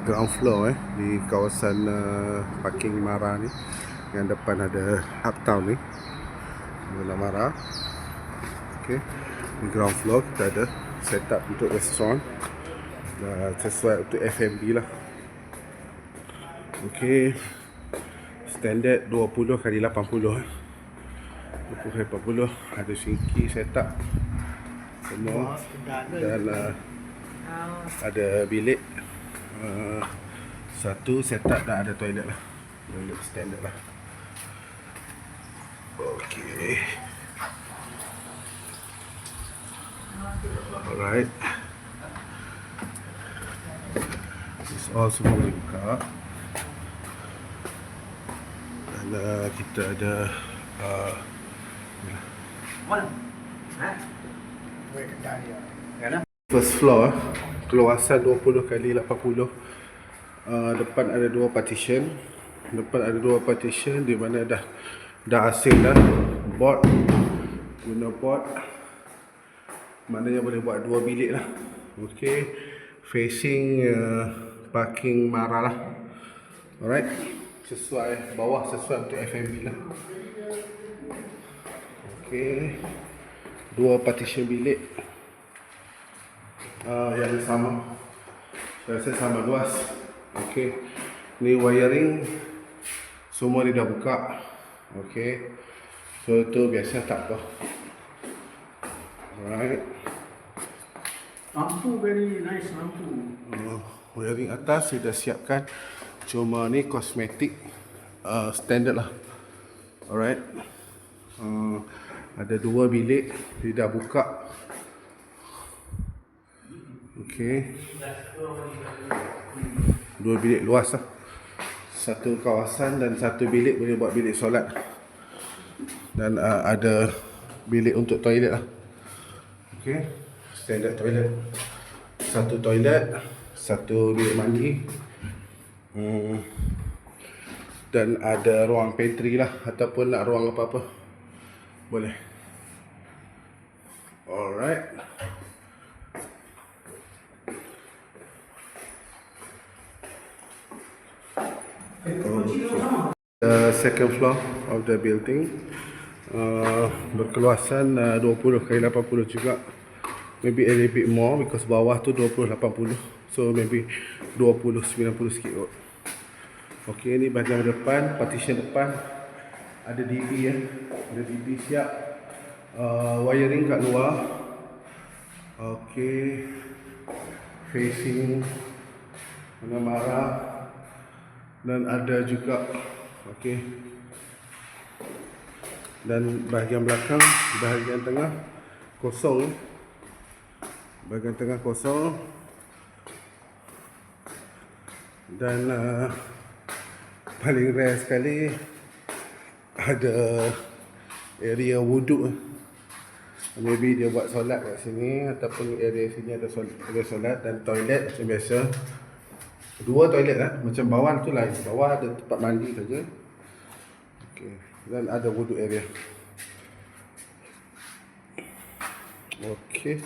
ground floor di kawasan parking Mara ni. Yang depan ada Uptown ni, Mula Mara. Okay, di ground floor kita ada setup untuk restoran, sesuai untuk F&B lah. Okay, standard 20 kali 80 20 kali 80. Ada sinki setup semua, dan ada bilik satu setup, dan ada toilet lah, toilet standard lah. Okay, alright, this all semua boleh buka. Dan kita ada first floor, keluasan 20 kali 80. Depan ada dua partition. Di mana dah asing dah board, guna board, maknanya boleh buat dua bilik lah. Okay, facing parking Mara lah. Alright, sesuai bawah, sesuai untuk F&B lah. Okay, dua partition bilik yang sama, saya rasa sama luas. Okay, ni wiring semua dia dah buka. Okay, so itu biasa tak apa. Alright, lampu very nice lampu. Wiring atas sudah siapkan, cuma ni kosmetik standard lah. Alright, ada dua bilik dia dah buka. Okay, dua bilik luas lah, satu kawasan, dan satu bilik boleh buat bilik solat, dan ada bilik untuk toilet lah. Okay, standard toilet, satu toilet, satu bilik mandi, dan ada ruang pantry lah, ataupun nak ruang apa-apa boleh. Alright, the second floor of the building, berkeluasan 20 kali 80 juga. Maybe a little bit more because bawah tu 20 80, so maybe 20 90 sikit kot. Okay, ni bahagian depan, partition depan ada DB ya, ada DB siap. Wiring kat luar. Okay, facing Mula Mara, dan ada juga okay, dan bahagian belakang, bahagian tengah kosong. Bahagian tengah kosong, dan paling rare sekali ada area wuduk. Maybe dia buat solat kat sini, ataupun area sini ada solat, dan toilet macam biasa. Dua toilet lah, macam bawah tu lain. Bawah ada tempat mandi saja. Okay, dan ada wuduk area. Okay.